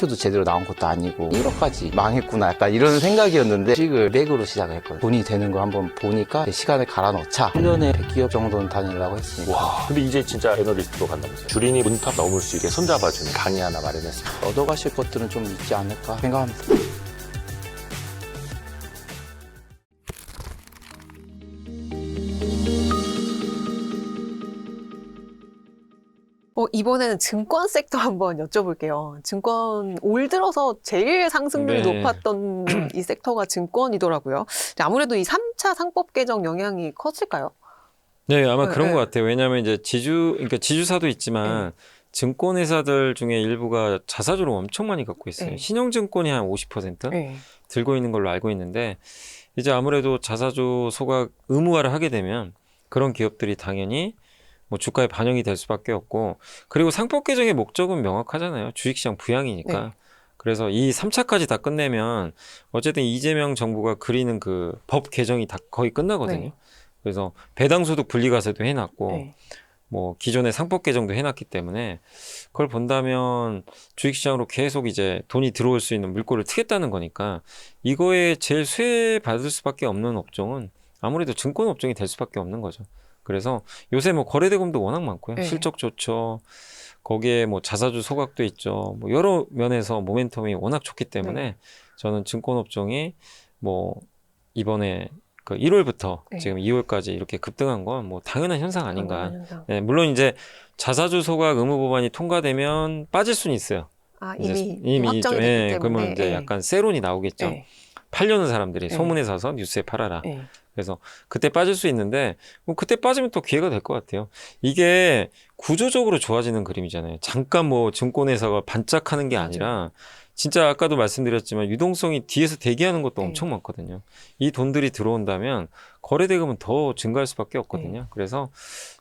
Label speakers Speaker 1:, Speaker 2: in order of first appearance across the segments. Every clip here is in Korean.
Speaker 1: 목표도 제대로 나온 것도 아니고 1억까지 망했구나 약간 이런 생각이었는데 주식을 맥으로 시작을 했거든요. 돈이 되는 거 한번 보니까 시간을 갈아 넣자. 1년에 100기업 정도는 다니려고 했으니까.
Speaker 2: 와, 근데 이제 진짜 애널리스트로 간다면서요. 주린이 문턱 넘을 수 있게 손잡아주는 강의 하나 마련했습니다.
Speaker 1: 얻어가실 것들은 좀 있지 않을까 생각합니다.
Speaker 3: 이번에는 증권 섹터 한번 여쭤볼게요. 증권 올 들어서 제일 상승률이
Speaker 4: 네.
Speaker 3: 높았던 이 섹터가 증권이더라고요. 아무래도 이 3차 상법 개정 영향이 컸을까요?
Speaker 4: 네, 아마
Speaker 3: 네,
Speaker 4: 그런
Speaker 3: 네.
Speaker 4: 것 같아요. 왜냐하면 이제 그러니까 지주사도 있지만 증권회사들 중에 일부가 자사주를 엄청 많이 갖고 있어요.
Speaker 3: 네.
Speaker 4: 신용증권이 한 50%
Speaker 3: 네.
Speaker 4: 들고 있는 걸로 알고 있는데 이제 아무래도 자사주 소각 의무화를 하게 되면 그런 기업들이 당연히 뭐 주가에 반영이 될 수밖에 없고 그리고 상법 개정의 목적은 명확하잖아요. 주식시장 부양이니까.
Speaker 3: 네.
Speaker 4: 그래서 이 3차까지 다 끝내면 어쨌든 이재명 정부가 그리는 그 법 개정이 다 거의 끝나거든요.
Speaker 3: 네.
Speaker 4: 그래서 배당소득 분리과세도 해놨고
Speaker 3: 네.
Speaker 4: 뭐 기존의 상법 개정도 해놨기 때문에 그걸 본다면 주식시장으로 계속 이제 돈이 들어올 수 있는 물꼬를 트겠다는 거니까 이거에 제일 수혜 받을 수밖에 없는 업종은 아무래도 증권 업종이 될 수밖에 없는 거죠. 그래서 요새 뭐 거래대금도 워낙 많고요.
Speaker 3: 네.
Speaker 4: 실적 좋죠. 거기에 뭐 자사주 소각도 있죠. 뭐 여러 면에서 모멘텀이 워낙 좋기 때문에
Speaker 3: 네.
Speaker 4: 저는 증권 업종이 뭐 이번에 그 1월부터
Speaker 3: 네.
Speaker 4: 지금 2월까지 이렇게 급등한 건 뭐 당연한 현상 아닌가.
Speaker 3: 당연한 현상.
Speaker 4: 네, 물론 이제 자사주 소각 의무 법안이 통과되면 빠질 수는 있어요.
Speaker 3: 아,
Speaker 4: 이제
Speaker 3: 이미 확정이 됐기 때문에.
Speaker 4: 그러면 이제
Speaker 3: 네.
Speaker 4: 약간 세론이 나오겠죠.
Speaker 3: 네.
Speaker 4: 팔려는 사람들이
Speaker 3: 네.
Speaker 4: 소문에 사서 뉴스에 팔아라.
Speaker 3: 네.
Speaker 4: 그래서 그때 빠질 수 있는데 뭐 그때 빠지면 또 기회가 될 것 같아요. 이게 구조적으로 좋아지는 그림이잖아요. 잠깐 뭐 증권회사가 반짝하는 게 아니라 진짜 아까도 말씀드렸지만 유동성이 뒤에서 대기하는 것도
Speaker 3: 네.
Speaker 4: 엄청 많거든요. 이 돈들이 들어온다면 거래대금은 더 증가할 수밖에 없거든요. 그래서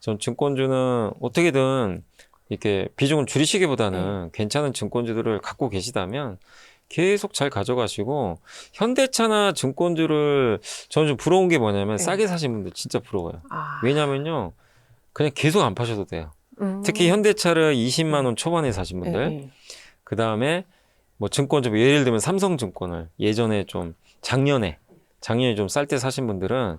Speaker 4: 전 증권주는 어떻게든 이렇게 비중을 줄이시기보다는 괜찮은 증권주들을 갖고 계시다면 계속 잘 가져가시고 현대차나 증권주를 저는 좀 부러운 게 뭐냐면 싸게 사신 분들 진짜 부러워요.
Speaker 3: 아.
Speaker 4: 왜냐면요 그냥 계속 안 파셔도 돼요.
Speaker 3: 음.
Speaker 4: 특히 현대차를 20만 원 초반에 사신 분들
Speaker 3: 네.
Speaker 4: 그 다음에 뭐 증권주 예를 들면 삼성증권을 예전에 좀 작년에 좀 쌀 때 사신 분들은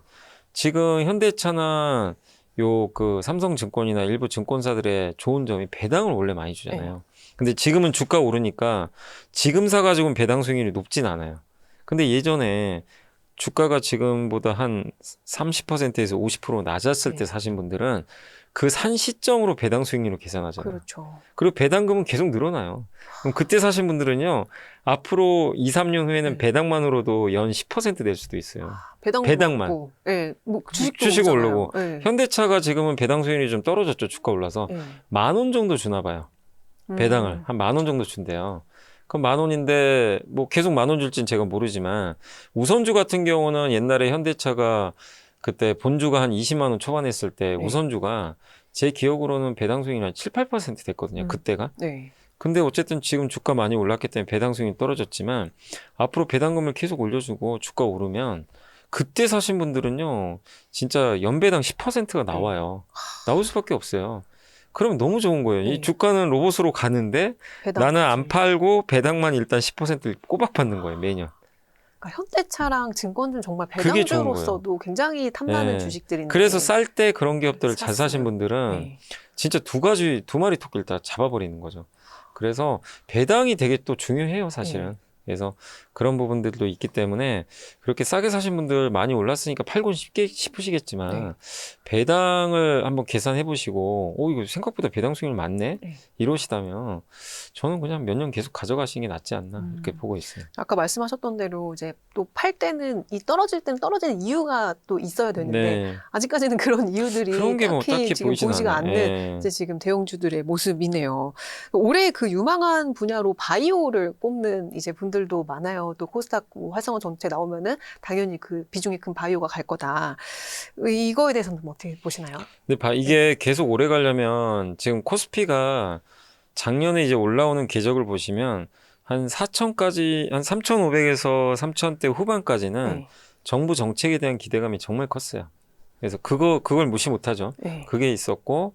Speaker 4: 지금 현대차나 요 그 삼성증권이나 일부 증권사들의 좋은 점이 배당을 원래 많이 주잖아요. 근데 지금은 주가 오르니까 지금 사가지고는 배당 수익률이 높진 않아요. 근데 예전에 주가가 지금보다 한 30%에서 50% 낮았을 때 사신 분들은 그 산 시점으로 배당 수익률을 계산하잖아요.
Speaker 3: 그렇죠.
Speaker 4: 그리고 배당금은 계속 늘어나요. 그럼 그때 사신 분들은요, 앞으로 2, 3년 후에는 배당만으로도 연 10%낼 수도 있어요. 배당만.
Speaker 3: 받고, 예, 뭐 주식도
Speaker 4: 주식
Speaker 3: 오잖아요.
Speaker 4: 오르고.
Speaker 3: 예.
Speaker 4: 현대차가 지금은 배당 수익률이 좀 떨어졌죠. 주가 올라서.
Speaker 3: 예.
Speaker 4: 10,000원 정도 주나 봐요. 배당을. 한 10,000원 정도 준대요. 그럼 10,000원인데, 뭐 계속 10,000원 줄진 제가 모르지만, 우선주 같은 경우는 옛날에 현대차가 그때 본주가 한 20만 원 초반에 했을 때 우선주가 제 기억으로는 배당 수익률이 한 7, 8% 됐거든요. 그때가.
Speaker 3: 네.
Speaker 4: 근데 어쨌든 지금 주가 많이 올랐기 때문에 배당 수익이 떨어졌지만 앞으로 배당금을 계속 올려주고 주가 오르면 그때 사신 분들은요 진짜 연배당 10%가 나와요. 나올 수밖에 없어요. 그럼 너무 좋은 거예요. 이 주가는 로봇으로 가는데 나는 안 팔고 배당만 일단 10% 꼬박 받는 거예요, 매년.
Speaker 3: 그러니까 현대차랑 증권주는 정말
Speaker 4: 그게 좋은
Speaker 3: 배당주로서도 굉장히 탐나는
Speaker 4: 네.
Speaker 3: 주식들인데.
Speaker 4: 그래서 쌀 때 그런 기업들을 잘
Speaker 3: 샀어요.
Speaker 4: 사신 분들은
Speaker 3: 네.
Speaker 4: 진짜 두 마리 토끼를 다 잡아버리는 거죠. 그래서 배당이 되게 또 중요해요, 사실은. 그래서 그런 부분들도 있기 때문에 그렇게 싸게 사신 분들 많이 올랐으니까 팔고 싶으시겠지만 배당을 한번 계산해 보시고 이거 생각보다 배당 수익률 많네? 이러시다면 저는 그냥 몇 년 계속 가져가시는 게 낫지 않나 이렇게 보고 있어요.
Speaker 3: 아까 말씀하셨던 대로 이제 또 팔 때는 떨어질 때는 떨어지는 이유가 또 있어야 되는데 아직까지는 그런 이유들이
Speaker 4: 그런 게 뭐 딱히
Speaker 3: 지금 보이지가 않는 이제 지금 대형주들의 모습이네요. 올해 그 유망한 분야로 바이오를 꼽는 이제 분들도 많아요. 또 코스닥 활성화 정책 나오면은 당연히 그 비중이 큰 바이오가 갈 거다. 이거에 대해서는 어떻게 보시나요?
Speaker 4: 근데 이게 계속 오래 가려면 지금 코스피가 작년에 이제 올라오는 궤적을 보시면 한 4,000까지 한 3,500에서 3,000대 후반까지는 정부 정책에 대한 기대감이 정말 컸어요. 그래서 그걸 무시 못하죠.
Speaker 3: 네.
Speaker 4: 그게 있었고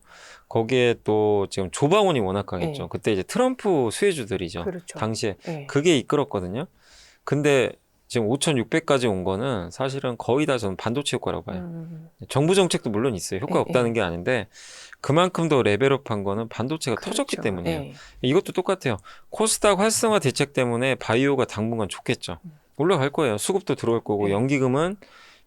Speaker 4: 거기에 또 지금 조방원이 워낙 강했죠.
Speaker 3: 네.
Speaker 4: 그때 이제 트럼프 수혜주들이죠.
Speaker 3: 그렇죠.
Speaker 4: 당시에
Speaker 3: 네.
Speaker 4: 그게 이끌었거든요. 근데 지금 5,600까지 온 거는 사실은 거의 다 저는 반도체 효과라고 봐요. 정부 정책도 물론 있어요. 효과가
Speaker 3: 네,
Speaker 4: 없다는 게 아닌데 그만큼 더 레벨업한 거는 반도체가
Speaker 3: 그렇죠.
Speaker 4: 터졌기 때문이에요.
Speaker 3: 네.
Speaker 4: 이것도 똑같아요. 코스닥 활성화 대책 때문에 바이오가 당분간 좋겠죠. 올라갈 거예요. 수급도 들어올 거고
Speaker 3: 네.
Speaker 4: 연기금은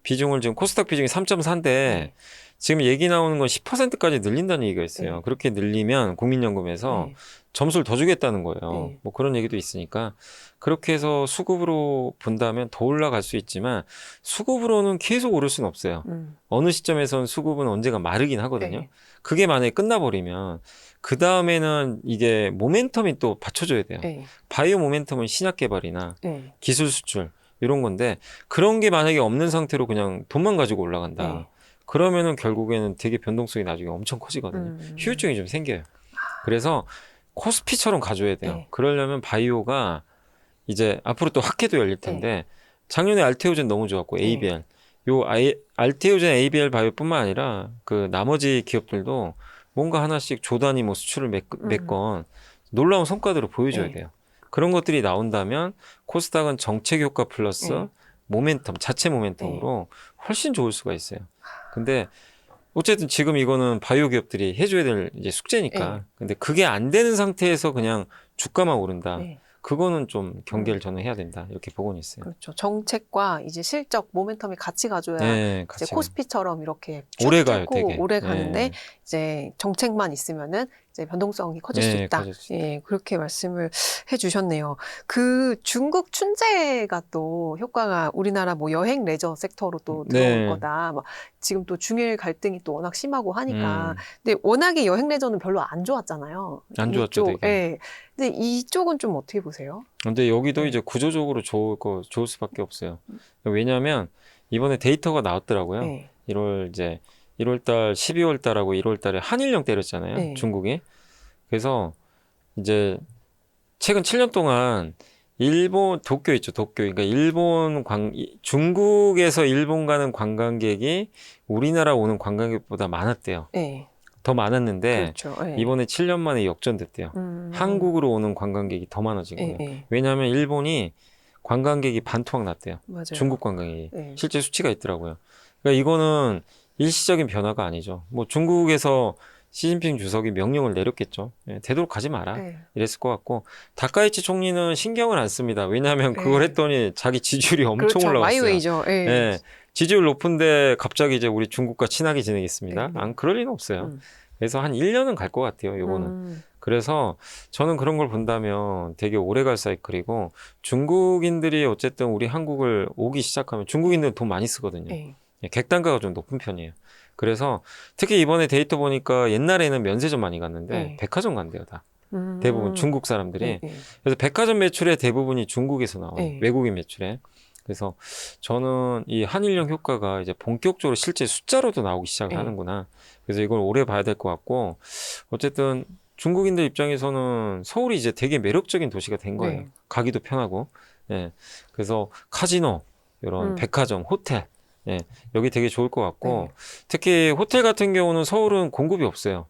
Speaker 4: 비중을 지금 코스닥 비중이 3.4인데
Speaker 3: 네.
Speaker 4: 지금 얘기 나오는 건 10%까지 늘린다는 얘기가 있어요.
Speaker 3: 네.
Speaker 4: 그렇게 늘리면 국민연금에서
Speaker 3: 네.
Speaker 4: 점수를 더 주겠다는 거예요.
Speaker 3: 네.
Speaker 4: 뭐 그런 얘기도 있으니까 그렇게 해서 수급으로 본다면 더 올라갈 수 있지만 수급으로는 계속 오를 수는 없어요. 어느 시점에선 수급은 언젠가 마르긴 하거든요.
Speaker 3: 네.
Speaker 4: 그게 만약에 끝나버리면 그 다음에는 이게 모멘텀이 또 받쳐줘야 돼요.
Speaker 3: 네.
Speaker 4: 바이오 모멘텀은 신약 개발이나
Speaker 3: 네.
Speaker 4: 기술 수출 이런 건데 그런 게 만약에 없는 상태로 그냥 돈만 가지고 올라간다.
Speaker 3: 네.
Speaker 4: 그러면은 결국에는 되게 변동성이 나중에 엄청 커지거든요. 후유증이 좀 생겨요. 그래서 코스피처럼 가져야 돼요.
Speaker 3: 네.
Speaker 4: 그러려면 바이오가 이제 앞으로 또 학회도 열릴 텐데 작년에 알테오젠 너무 좋았고
Speaker 3: 네.
Speaker 4: ABL 알테오젠 ABL 바이오뿐만 아니라 그 나머지 기업들도 뭔가 하나씩 조단위 뭐 수출을 맺건 놀라운 성과들을 보여줘야
Speaker 3: 네.
Speaker 4: 돼요. 그런 것들이 나온다면 코스닥은 정책 효과 플러스
Speaker 3: 네.
Speaker 4: 모멘텀, 자체 모멘텀으로 훨씬 좋을 수가 있어요. 근데 어쨌든 지금 이거는 바이오 기업들이 해줘야 될 이제 숙제니까.
Speaker 3: 네.
Speaker 4: 근데 그게 안 되는 상태에서 그냥 주가만 오른다.
Speaker 3: 네.
Speaker 4: 그거는 좀 경계를 저는 해야 된다. 이렇게 보고는 있어요.
Speaker 3: 그렇죠. 정책과 이제 실적 모멘텀이 같이 가줘야
Speaker 4: 네,
Speaker 3: 이제
Speaker 4: 같이
Speaker 3: 코스피처럼 이렇게 쭉
Speaker 4: 오래 가요,
Speaker 3: 뚫고
Speaker 4: 되게.
Speaker 3: 오래 가는데
Speaker 4: 네.
Speaker 3: 이제 정책만 있으면은 이제 변동성이 커질 수
Speaker 4: 네,
Speaker 3: 있다.
Speaker 4: 커질 수 있다.
Speaker 3: 예, 그렇게 말씀을 해주셨네요. 그 중국 춘제가 또 효과가 우리나라 뭐 여행 레저 섹터로 또 들어올
Speaker 4: 네.
Speaker 3: 거다. 뭐 지금 또 중일 갈등이 또 워낙 심하고 하니까.
Speaker 4: 음.
Speaker 3: 근데 워낙에 여행 레저는 별로 안 좋았잖아요.
Speaker 4: 안 좋았죠, 되게.
Speaker 3: 예. 근데 이쪽은 좀 어떻게 보세요?
Speaker 4: 근데 여기도
Speaker 3: 네.
Speaker 4: 이제 구조적으로 좋을 수밖에 없어요. 왜냐하면 이번에 데이터가 나왔더라고요.
Speaker 3: 네.
Speaker 4: 1월달, 12월달하고 1월달에 한일령 때렸잖아요.
Speaker 3: 네.
Speaker 4: 중국이. 그래서 이제 최근 7년 동안 일본 도쿄 있죠, 도쿄. 그러니까 중국에서 일본 가는 관광객이 우리나라 오는 관광객보다 많았대요.
Speaker 3: 네.
Speaker 4: 더 많았는데
Speaker 3: 그렇죠. 네.
Speaker 4: 이번에 7년 만에 역전됐대요. 한국으로 오는 관광객이 더 많아진 거예요.
Speaker 3: 네.
Speaker 4: 왜냐하면 일본이 관광객이 반토막 났대요.
Speaker 3: 맞아요.
Speaker 4: 중국 관광객이.
Speaker 3: 네.
Speaker 4: 실제 수치가 있더라고요. 그러니까 이거는 일시적인 변화가 아니죠. 뭐 중국에서 시진핑 주석이 명령을 내렸겠죠. 되도록 가지 마라.
Speaker 3: 네.
Speaker 4: 이랬을 것 같고 다카이치 총리는 신경을 안 씁니다. 왜냐하면
Speaker 3: 네.
Speaker 4: 그걸 했더니 자기 지지율이 엄청
Speaker 3: 그렇죠.
Speaker 4: 올라갔어요.
Speaker 3: 마이웨이죠. 네.
Speaker 4: 예. 지지율 높은데 갑자기 이제 우리 중국과 친하게 지내겠습니다.
Speaker 3: 네.
Speaker 4: 안 그럴 리는 없어요.
Speaker 3: 음.
Speaker 4: 그래서 한 1년은 갈 것 같아요. 요거는. 그래서 저는 그런 걸 본다면 되게 오래 갈 사이클이고 중국인들이 어쨌든 우리 한국을 오기 시작하면 중국인들은 돈 많이 쓰거든요.
Speaker 3: 네.
Speaker 4: 객단가가 좀 높은 편이에요. 그래서 특히 이번에 데이터 보니까 옛날에는 면세점 많이 갔는데
Speaker 3: 네.
Speaker 4: 백화점 간대요, 다. 대부분 중국 사람들이.
Speaker 3: 네. 네.
Speaker 4: 그래서 백화점 매출의 대부분이 중국에서 나와요.
Speaker 3: 네.
Speaker 4: 외국인 매출에. 그래서 저는 이 한일령 효과가 이제 본격적으로 실제 숫자로도 나오기 시작을
Speaker 3: 네.
Speaker 4: 하는구나. 그래서 이걸 오래 봐야 될 것 같고 어쨌든 중국인들 입장에서는 서울이 이제 되게 매력적인 도시가 된 거예요.
Speaker 3: 네.
Speaker 4: 가기도 편하고. 예. 그래서 카지노, 이런 백화점, 호텔, 예. 여기 되게 좋을 것 같고
Speaker 3: 네.
Speaker 4: 특히 호텔 같은 경우는 서울은 공급이 없어요.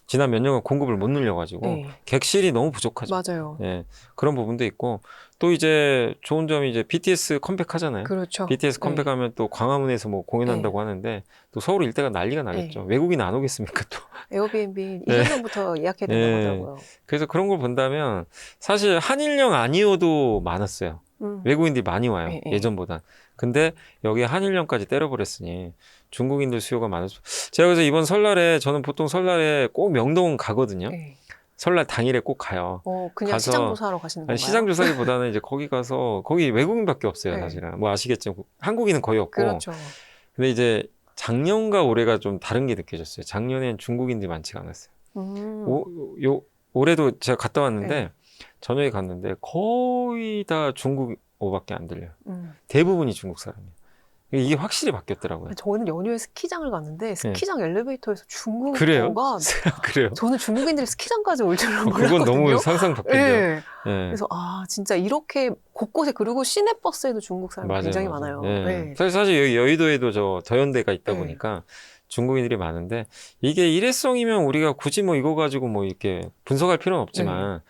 Speaker 4: 지난 몇 년간 공급을 못 늘려가지고
Speaker 3: 네.
Speaker 4: 객실이 너무 부족하죠.
Speaker 3: 맞아요.
Speaker 4: 예, 그런 부분도 있고 또 이제 좋은 점이 이제 BTS 컴백하잖아요.
Speaker 3: 그렇죠.
Speaker 4: BTS 컴백하면 또 광화문에서 뭐 공연한다고 하는데 또 서울 일대가 난리가 나겠죠. 외국인 안 오겠습니까 또.
Speaker 3: 에어비앤비
Speaker 4: 네.
Speaker 3: 2년 전부터 예약해야 된다고
Speaker 4: 네.
Speaker 3: 하더라고요.
Speaker 4: 그래서 그런 걸 본다면 사실 한일령 아니어도 많았어요. 외국인들이 많이 와요.
Speaker 3: 네, 네.
Speaker 4: 예전보다. 근데 여기 한일령까지 때려버렸으니 중국인들 수요가 많을 수. 제가 그래서 이번 설날에 저는 보통 설날에 꼭 명동 가거든요.
Speaker 3: 네.
Speaker 4: 설날 당일에 꼭 가요.
Speaker 3: 그냥
Speaker 4: 가서-
Speaker 3: 시장 조사하러 가시는 건가요?
Speaker 4: 아니, 시장 조사기보다는 이제 거기 가서 거기 외국인밖에 없어요,
Speaker 3: 네.
Speaker 4: 사실은. 뭐 아시겠죠? 한국인은 거의 없고.
Speaker 3: 그렇죠.
Speaker 4: 근데 이제 작년과 올해가 좀 다른 게 느껴졌어요. 작년엔 중국인들이 많지가 않았어요. 올해도 제가 갔다 왔는데
Speaker 3: 네.
Speaker 4: 저녁에 갔는데 거의 다 중국어밖에 안 들려요.
Speaker 3: 음.
Speaker 4: 대부분이 중국 사람이에요. 이게 확실히 바뀌었더라고요.
Speaker 3: 저는 연휴에 스키장을 갔는데 스키장 엘리베이터에서
Speaker 4: 그래요?
Speaker 3: 중국어가
Speaker 4: 그래요?
Speaker 3: 저는 중국인들이 스키장까지 올 줄은 몰랐거든요.
Speaker 4: 그건 너무 상상 밖인데요.
Speaker 3: 네.
Speaker 4: 네.
Speaker 3: 그래서 진짜 이렇게 곳곳에 그리고 시내버스에도 중국 사람이
Speaker 4: 맞아요,
Speaker 3: 굉장히
Speaker 4: 맞아요.
Speaker 3: 많아요.
Speaker 4: 네.
Speaker 3: 네.
Speaker 4: 사실 여기 여의도에도 저 더현대가 있다
Speaker 3: 네.
Speaker 4: 보니까 중국인들이 많은데 이게 일회성이면 우리가 굳이 뭐 이거 가지고 뭐 이렇게 분석할 필요는 없지만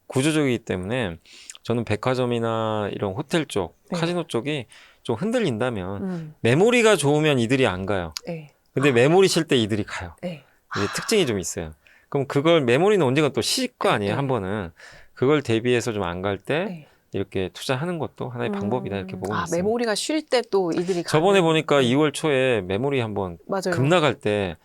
Speaker 4: 구조적이기 때문에 저는 백화점이나 이런 호텔 쪽,
Speaker 3: 네.
Speaker 4: 카지노 쪽이 좀 흔들린다면 메모리가 좋으면 이들이 안 가요.
Speaker 3: 네.
Speaker 4: 근데 메모리 쉴 때 이들이 가요.
Speaker 3: 네.
Speaker 4: 이게 특징이 좀 있어요. 그럼 그걸 메모리는 언젠가 또 쉴 거 아니에요,
Speaker 3: 네.
Speaker 4: 한 번은. 그걸 대비해서 좀 안 갈 때
Speaker 3: 네.
Speaker 4: 이렇게 투자하는 것도 하나의 방법이다 이렇게 보고 있습니다.
Speaker 3: 메모리가 쉴 때 또 이들이
Speaker 4: 저번에
Speaker 3: 가는.
Speaker 4: 보니까
Speaker 3: 네.
Speaker 4: 2월 초에 메모리 한번
Speaker 3: 맞아요.
Speaker 4: 급락할 때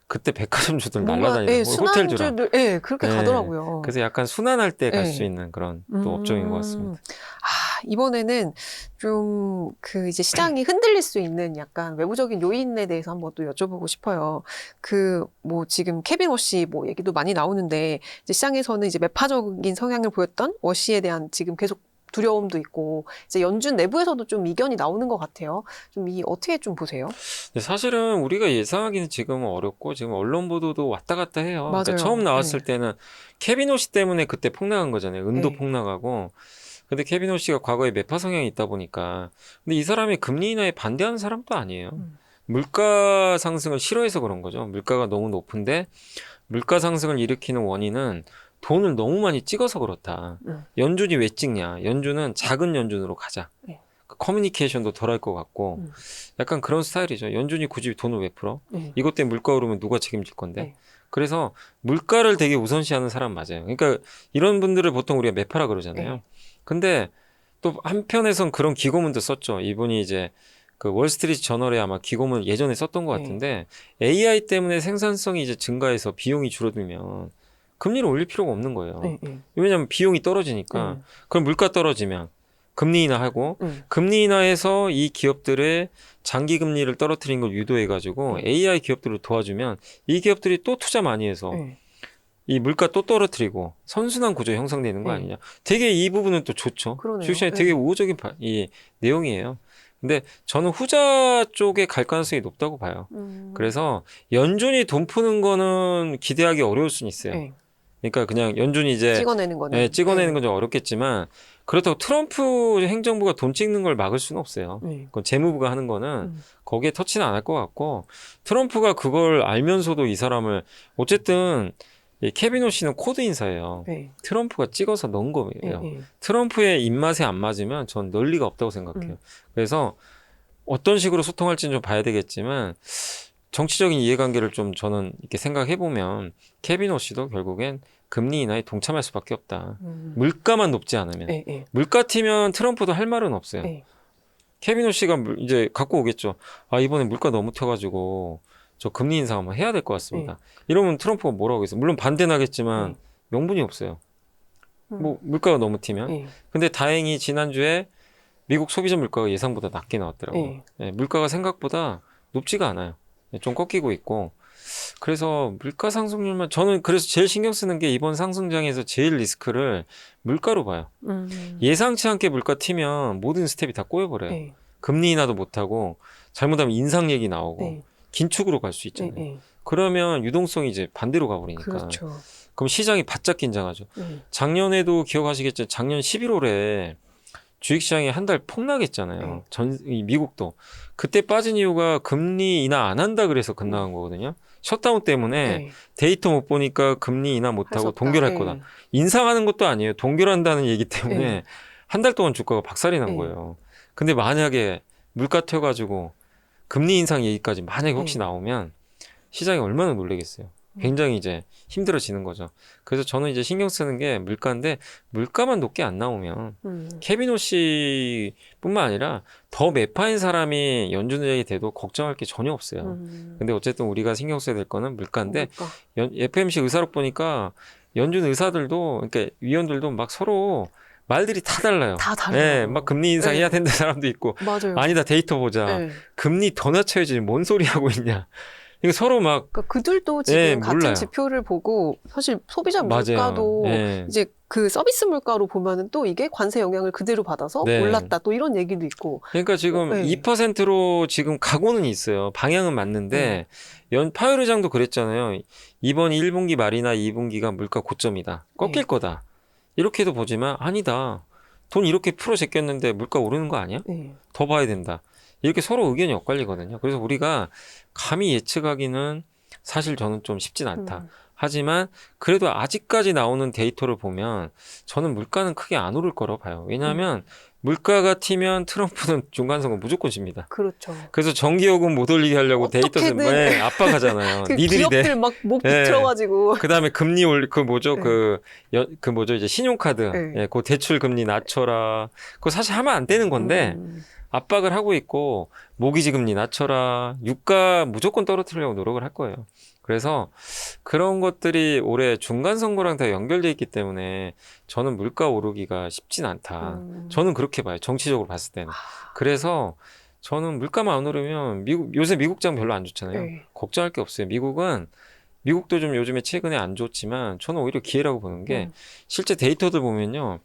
Speaker 4: 그때 백화점 주들 날라다니는 호텔 주라.
Speaker 3: 순환주들, 예, 그렇게
Speaker 4: 네.
Speaker 3: 가더라고요.
Speaker 4: 그래서 약간 순환할 때 갈
Speaker 3: 네.
Speaker 4: 수 있는 그런 또 업종인 것 같습니다.
Speaker 3: 이번에는 좀 그 이제 시장이 흔들릴 수 있는 약간 외부적인 요인에 대해서 한번 또 여쭤보고 싶어요. 그 뭐 지금 케빈 워시 뭐 얘기도 많이 나오는데 이제 시장에서는 이제 매파적인 성향을 보였던 워시에 대한 지금 계속 두려움도 있고 이제 연준 내부에서도 좀 이견이 나오는 것 같아요. 좀 어떻게 좀 보세요?
Speaker 4: 근데 사실은 우리가 예상하기는 지금은 어렵고 지금 언론 보도도 왔다 갔다 해요.
Speaker 3: 맞아요.
Speaker 4: 그러니까 처음 나왔을
Speaker 3: 네.
Speaker 4: 때는 케빈 오시 때문에 그때 폭락한 거잖아요. 은도
Speaker 3: 네.
Speaker 4: 폭락하고. 근데 케빈 오시가 과거에 매파 성향이 있다 보니까 근데 이 사람이 금리 인하에 반대하는 사람도 아니에요. 물가 상승을 싫어해서 그런 거죠. 물가가 너무 높은데 물가 상승을 일으키는 원인은 돈을 너무 많이 찍어서 그렇다. 연준이 왜 찍냐? 연준은 작은 연준으로 가자.
Speaker 3: 네.
Speaker 4: 커뮤니케이션도 덜 할 것 같고 약간 그런 스타일이죠. 연준이 굳이 돈을 왜 풀어? 이것 때문에 물가 오르면 누가 책임질 건데?
Speaker 3: 네.
Speaker 4: 그래서 물가를 되게 우선시하는 사람 맞아요. 그러니까 이런 분들을 보통 우리가 매파라 그러잖아요.
Speaker 3: 네.
Speaker 4: 근데 또 한편에선 그런 기고문도 썼죠. 이분이 이제 그 월스트리트 저널에 아마 기고문 예전에 썼던 것 같은데 AI 때문에 생산성이 이제 증가해서 비용이 줄어들면 금리를 올릴 필요가 없는 거예요. 왜냐하면 비용이 떨어지니까. 그럼 물가 떨어지면 금리 인하하고 금리 인하해서 이 기업들의 장기 금리를 떨어뜨린 걸 유도해가지고 AI 기업들을 도와주면 이 기업들이 또 투자 많이 해서 이 물가 또 떨어뜨리고 선순환 구조 형성되는 거 아니냐. 되게 이 부분은 또 좋죠.
Speaker 3: 그러네요.
Speaker 4: 주식시장에 되게 우호적인 이 내용이에요. 근데 저는 후자 쪽에 갈 가능성이 높다고 봐요. 그래서 연준이 돈 푸는 거는 기대하기 어려울 수는 있어요. 그러니까 그냥 연준이 이제
Speaker 3: 찍어내는 거는.
Speaker 4: 네, 찍어내는 건 좀 어렵겠지만 그렇다고 트럼프 행정부가 돈 찍는 걸 막을 수는 없어요. 그건 재무부가 하는 거는 거기에 터치는 안 할 것 같고 트럼프가 그걸 알면서도 이 사람을 어쨌든 이 케빈 오시는 코드 인사예요. 트럼프가 찍어서 넣은 거예요. 트럼프의 입맛에 안 맞으면 전 넣을 리가 없다고 생각해요. 그래서 어떤 식으로 소통할지는 좀 봐야 되겠지만 정치적인 이해관계를 좀 저는 이렇게 생각해 보면 케빈 오시도 결국엔 금리 인하에 동참할 수밖에 없다. 물가만 높지 않으면. 물가 튀면 트럼프도 할 말은 없어요. 케빈 오시가 이제 갖고 오겠죠. 이번에 물가 너무 튀어가지고 저 금리 인상 한번 해야 될 것 같습니다. 이러면 트럼프가 뭐라고 하겠어요? 물론 반대는 하겠지만 명분이 없어요. 뭐 물가가 너무 튀면. 근데 다행히 지난주에 미국 소비자 물가가 예상보다 낮게 나왔더라고요. 물가가 생각보다 높지가 않아요. 좀 꺾이고 있고. 그래서 물가 상승률만 저는 그래서 제일 신경 쓰는 게 이번 상승장에서 제일 리스크를 물가로 봐요. 예상치 않게 물가 튀면 모든 스텝이 다 꼬여버려요. 금리 인하도 못하고 잘못하면 인상 얘기 나오고 긴축으로 갈 수 있잖아요. 그러면 유동성이 이제 반대로 가버리니까.
Speaker 3: 그렇죠.
Speaker 4: 그럼 시장이 바짝 긴장하죠. 작년에도 기억하시겠지만 작년 11월에 주식시장이 한 달 폭락했잖아요. 이 미국도. 그때 빠진 이유가 금리 인하 안 한다 그래서 급락한 거거든요. 셧다운 때문에 데이터 못 보니까 금리 인하 못하고 동결할 거다. 인상하는 것도 아니에요. 동결한다는 얘기 때문에 한 달 동안 주가가 박살이 난 거예요. 근데 만약에 물가 튀어가지고 금리 인상 얘기까지 만약에 혹시 나오면 시장이 얼마나 놀라겠어요. 굉장히 이제 힘들어지는 거죠. 그래서 저는 이제 신경 쓰는 게 물가인데 물가만 높게 안 나오면 케빈 오시뿐만 아니라 더 매파인 사람이 연준의장이 돼도 걱정할 게 전혀 없어요. 근데 어쨌든 우리가 신경 써야 될 거는 물가인데 FMC 의사록 보니까 연준 의사들도 그러니까 위원들도 막 서로 말들이 다 달라요.
Speaker 3: 다 달라요.
Speaker 4: 네, 막 금리 인상해야 된다는 사람도 있고
Speaker 3: 맞아요.
Speaker 4: 아니다 데이터 보자. 금리 더 낮춰야지 뭔 소리 하고 있냐. 이게 서로 막
Speaker 3: 그러니까 그들도 지금
Speaker 4: 네,
Speaker 3: 같은
Speaker 4: 몰라요.
Speaker 3: 지표를 보고 사실 소비자
Speaker 4: 맞아요.
Speaker 3: 물가도
Speaker 4: 네.
Speaker 3: 이제 그 서비스 물가로 보면은 또 이게 관세 영향을 그대로 받아서
Speaker 4: 네.
Speaker 3: 올랐다 또 이런 얘기도 있고.
Speaker 4: 그러니까 지금
Speaker 3: 네.
Speaker 4: 2%로 지금 가고는 있어요. 방향은 맞는데 파월 의장도 그랬잖아요. 이번 1분기 말이나 2분기가 물가 고점이다. 꺾일
Speaker 3: 네.
Speaker 4: 거다. 이렇게도 보지만 아니다. 돈 이렇게 풀어 제꼈는데 물가 오르는 거 아니야?
Speaker 3: 네.
Speaker 4: 더 봐야 된다. 이렇게 서로 의견이 엇갈리거든요. 그래서 우리가 감히 예측하기는 사실 저는 좀 쉽진 않다. 하지만 그래도 아직까지 나오는 데이터를 보면 저는 물가는 크게 안 오를 거라고 봐요. 왜냐하면 물가가 튀면 트럼프는 중간선거 무조건 집니다.
Speaker 3: 그렇죠.
Speaker 4: 그래서 전기요금 못 올리게 하려고 데이터
Speaker 3: 어떻게든
Speaker 4: 네, 압박하잖아요.
Speaker 3: 그
Speaker 4: 니들이
Speaker 3: 기업들 막 목
Speaker 4: 네.
Speaker 3: 비틀어가지고.
Speaker 4: 그다음에 금리 그 뭐죠?
Speaker 3: 네.
Speaker 4: 그 뭐죠? 이제 신용카드.
Speaker 3: 네.
Speaker 4: 예, 그 대출 금리 낮춰라. 그거 사실 하면 안 되는 건데 압박을 하고 있고 모기지 금리 낮춰라. 유가 무조건 떨어뜨리려고 노력을 할 거예요. 그래서 그런 것들이 올해 중간 선거랑 다 연결돼 있기 때문에 저는 물가 오르기가 쉽진 않다. 저는 그렇게 봐요. 정치적으로 봤을 때는. 그래서 저는 물가만 안 오르면 요새 미국장 별로 안 좋잖아요.
Speaker 3: 네.
Speaker 4: 걱정할 게 없어요. 미국도 좀 요즘에 최근에 안 좋지만 저는 오히려 기회라고 보는 게 실제 데이터들 보면요.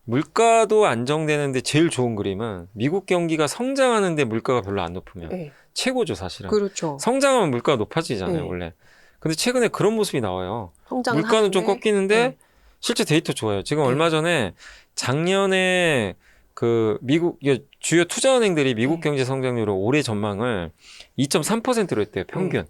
Speaker 4: 물가도 안정되는데 제일 좋은 그림은 미국 경기가 성장하는데 물가가 별로 안 높으면
Speaker 3: 네.
Speaker 4: 최고죠, 사실은.
Speaker 3: 그렇죠.
Speaker 4: 성장하면 물가가 높아지잖아요,
Speaker 3: 네.
Speaker 4: 원래. 근데 최근에 그런 모습이 나와요.
Speaker 3: 성장은
Speaker 4: 물가는 좀
Speaker 3: 하는데,
Speaker 4: 꺾이는데
Speaker 3: 네.
Speaker 4: 실제 데이터 좋아요. 지금
Speaker 3: 네.
Speaker 4: 얼마 전에 작년에 그 미국 주요 투자은행들이 미국
Speaker 3: 네.
Speaker 4: 경제 성장률을 올해 전망을 2.3%로 했대요, 평균.
Speaker 3: 네.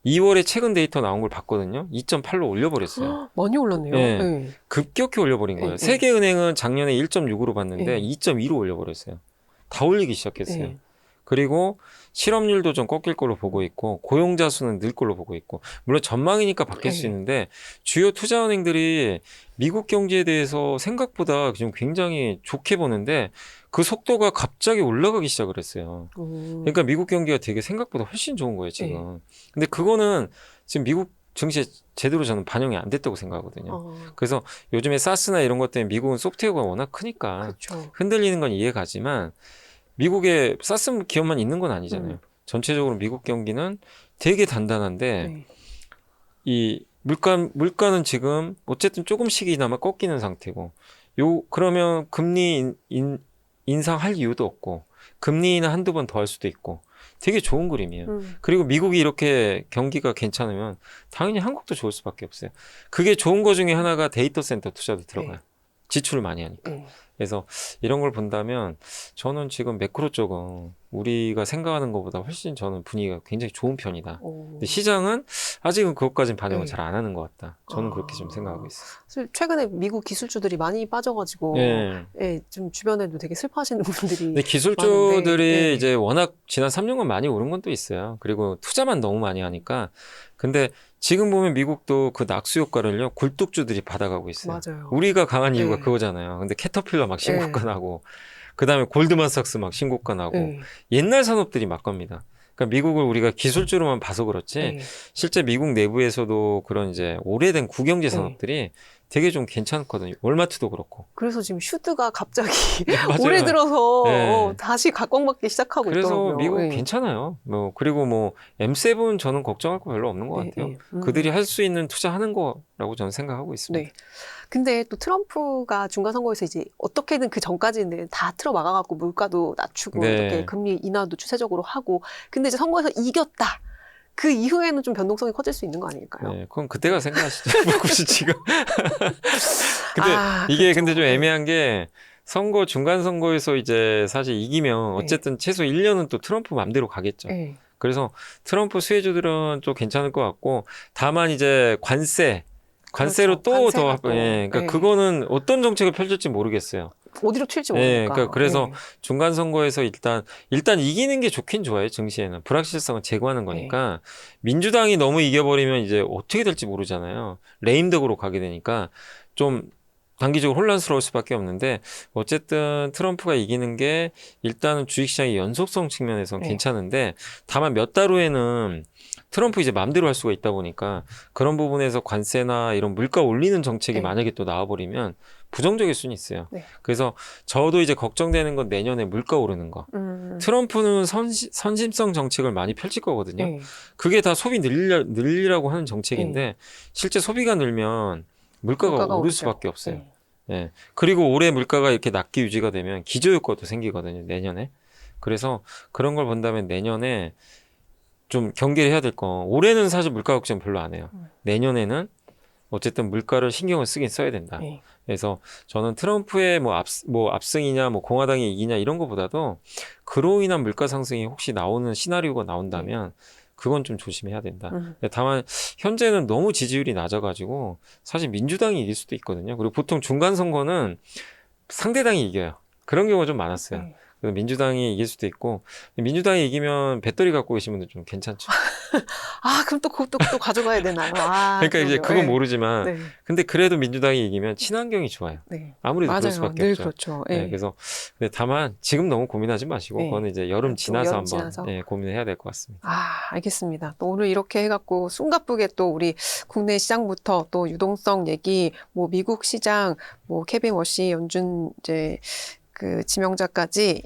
Speaker 4: 2월에 최근 데이터 나온 걸 봤거든요. 2.8로 올려버렸어요.
Speaker 3: 많이 올랐네요.
Speaker 4: 네.
Speaker 3: 네.
Speaker 4: 급격히 올려버린 거예요.
Speaker 3: 네.
Speaker 4: 세계은행은 작년에 1.6으로 봤는데
Speaker 3: 네.
Speaker 4: 2.2로 올려버렸어요. 다 올리기 시작했어요.
Speaker 3: 네.
Speaker 4: 그리고 실업률도 좀 꺾일 걸로 보고 있고 고용자 수는 늘 걸로 보고 있고 물론 전망이니까 바뀔 수
Speaker 3: 네.
Speaker 4: 있는데 주요 투자은행들이 미국 경제에 대해서 생각보다 지금 굉장히 좋게 보는데 그 속도가 갑자기 올라가기 시작을 했어요. 그러니까 미국 경기가 되게 생각보다 훨씬 좋은 거예요, 지금. 근데 그거는 지금 미국 증시에 제대로 저는 반영이 안 됐다고 생각하거든요. 그래서 요즘에 사스나 이런 것 때문에 미국은 소프트웨어가 워낙 크니까
Speaker 3: 그렇죠.
Speaker 4: 흔들리는 건 이해가지만 미국에 사스 기업만 있는 건 아니잖아요. 전체적으로 미국 경기는 되게 단단한데
Speaker 3: 네.
Speaker 4: 이 물가는 지금 어쨌든 조금씩이나마 꺾이는 상태고 그러면 금리 인상할 이유도 없고 금리는 한두 번 더 할 수도 있고 되게 좋은 그림이에요. 그리고 미국이 이렇게 경기가 괜찮으면 당연히 한국도 좋을 수밖에 없어요. 그게 좋은 거 중에 하나가 데이터 센터 투자도 들어가요.
Speaker 3: 네.
Speaker 4: 지출을 많이 하니까. 그래서 이런 걸 본다면 저는 지금 매크로 쪽은 우리가 생각하는 것보다 훨씬 저는 분위기가 굉장히 좋은 편이다. 근데 시장은 아직은 그것까지는 반영을
Speaker 3: 네.
Speaker 4: 잘 안 하는 것 같다. 저는 그렇게 좀 생각하고 있어요.
Speaker 3: 사실 최근에 미국 기술주들이 많이 빠져가지고
Speaker 4: 네.
Speaker 3: 예, 좀 주변에도 되게 슬퍼하시는 분들이
Speaker 4: 근데 기술주들이
Speaker 3: 많은데, 네.
Speaker 4: 이제 워낙 지난 3년간 많이 오른 건 또 있어요. 그리고 투자만 너무 많이 하니까. 근데 지금 보면 미국도 그 낙수 효과를요, 굴뚝주들이 받아가고 있어요.
Speaker 3: 맞아요.
Speaker 4: 우리가 강한 이유가
Speaker 3: 네.
Speaker 4: 그거잖아요. 근데 캐터필러 막 신고가 나고, 그 다음에 골드만삭스 막 신고가 나고,
Speaker 3: 네.
Speaker 4: 옛날 산업들이 막 겁니다. 그러니까 미국을 우리가 기술주로만 봐서 그렇지,
Speaker 3: 네.
Speaker 4: 실제 미국 내부에서도 그런 이제 오래된 구경제 산업들이 되게 좀 괜찮거든요. 월마트도 그렇고.
Speaker 3: 그래서 지금 슈드가 갑자기
Speaker 4: 맞아요.
Speaker 3: 올해 들어서
Speaker 4: 네.
Speaker 3: 다시 각광받기 시작하고
Speaker 4: 그래서
Speaker 3: 있더라고요.
Speaker 4: 미국
Speaker 3: 네.
Speaker 4: 괜찮아요. 그리고 M7 저는 걱정할 거 별로 없는 것
Speaker 3: 네,
Speaker 4: 같아요.
Speaker 3: 네.
Speaker 4: 그들이 할 수 있는 투자하는 거라고 저는 생각하고 있습니다.
Speaker 3: 네. 근데 또 트럼프가 중간 선거에서 이제 어떻게든 그 전까지는 다 틀어 막아갖고 물가도 낮추고
Speaker 4: 네.
Speaker 3: 이렇게 금리 인하도 추세적으로 하고, 근데 이제 선거에서 이겼다. 그 이후에는 좀 변동성이 커질 수 있는 거 아닐까요?
Speaker 4: 네, 그건 그때가 생각하시죠. 뭐 굳이 지금. 근데 이게
Speaker 3: 그렇죠.
Speaker 4: 근데 좀 애매한 게 중간 선거에서 이제 사실 이기면 어쨌든 최소 1년은 또 트럼프 맘대로 가겠죠.
Speaker 3: 네.
Speaker 4: 그래서 트럼프 수혜주들은 또 괜찮을 것 같고, 다만 이제 관세로
Speaker 3: 그렇죠.
Speaker 4: 또
Speaker 3: 관세가
Speaker 4: 더,
Speaker 3: 또.
Speaker 4: 그러니까
Speaker 3: 네.
Speaker 4: 그거는 어떤 정책을 펼칠지 모르겠어요.
Speaker 3: 어디로 튈지
Speaker 4: 네,
Speaker 3: 모르니까.
Speaker 4: 그러니까 그래서
Speaker 3: 네.
Speaker 4: 중간 선거에서 일단 이기는 게 좋긴 좋아요. 증시에는 불확실성을 제거하는 거니까. 민주당이 너무 이겨버리면 이제 어떻게 될지 모르잖아요. 레임덕으로 가게 되니까 좀 단기적으로 혼란스러울 수밖에 없는데, 어쨌든 트럼프가 이기는 게 일단은 주식시장의 연속성 측면에서는 괜찮은데, 다만 몇 달 후에는 트럼프 이제 마음대로 할 수가 있다 보니까 그런 부분에서 관세나 이런 물가 올리는 정책이 만약에 또 나와버리면 부정적일 수는 있어요.
Speaker 3: 네.
Speaker 4: 그래서 저도 이제 걱정되는 건 내년에 물가 오르는 거. 트럼프는 선심성 정책을 많이 펼칠 거거든요.
Speaker 3: 네.
Speaker 4: 그게 다 소비 늘리라고 하는 정책인데 실제 소비가 늘면 물가가 오를
Speaker 3: 오르죠.
Speaker 4: 수밖에 없어요.
Speaker 3: 네.
Speaker 4: 예. 그리고 올해 물가가 이렇게 낮게 유지가 되면 기저효과도 생기거든요, 내년에. 그래서 그런 걸 본다면 내년에 좀 경계를 해야 될 거. 올해는 사실 물가 걱정 별로 안 해요. 내년에는 어쨌든 물가를 신경을 쓰긴 써야 된다.
Speaker 3: 네.
Speaker 4: 그래서 저는 트럼프의 압승이냐, 공화당이 이기냐 이런 것보다도 그로 인한 물가 상승이 혹시 나오는 시나리오가 나온다면 그건 좀 조심해야 된다. 다만 현재는 너무 지지율이 낮아가지고 사실 민주당이 이길 수도 있거든요. 그리고 보통 중간 선거는 상대당이 이겨요. 그런 경우가 좀 많았어요.
Speaker 3: 네.
Speaker 4: 그래서 민주당이 이길 수도 있고 민주당이 이기면 배터리 갖고 계신 분들 좀 괜찮죠.
Speaker 3: 아, 그럼 또 그것도 또 가져가야 되나요? 아,
Speaker 4: 그러니까 이제
Speaker 3: 그러게요.
Speaker 4: 그건
Speaker 3: 네.
Speaker 4: 모르지만
Speaker 3: 네.
Speaker 4: 근데 그래도 민주당이 이기면 친환경이 좋아요.
Speaker 3: 네.
Speaker 4: 아무래도
Speaker 3: 맞아요.
Speaker 4: 그럴 수밖에
Speaker 3: 늘
Speaker 4: 없죠.
Speaker 3: 그렇죠.
Speaker 4: 네,
Speaker 3: 네.
Speaker 4: 그래서 근데 다만 지금 너무 고민하지 마시고
Speaker 3: 네.
Speaker 4: 그거는 이제 여름
Speaker 3: 또
Speaker 4: 지나서
Speaker 3: 여름
Speaker 4: 한번
Speaker 3: 지나서.
Speaker 4: 고민을 해야 될 것 같습니다.
Speaker 3: 아, 알겠습니다. 또 오늘 이렇게 해갖고 숨가쁘게 또 우리 국내 시장부터 또 유동성 얘기, 뭐 미국 시장, 뭐 케빈 워시, 연준 이제 그 지명자까지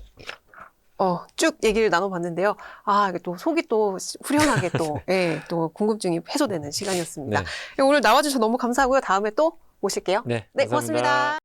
Speaker 3: 쭉 얘기를 나눠봤는데요. 아, 이게 또 속이 또 후련하게 또, 예, 또 궁금증이 해소되는 시간이었습니다.
Speaker 4: 네.
Speaker 3: 오늘 나와주셔서 너무 감사하고요. 다음에 또 모실게요.
Speaker 4: 네,
Speaker 3: 네,
Speaker 4: 감사합니다.
Speaker 3: 고맙습니다.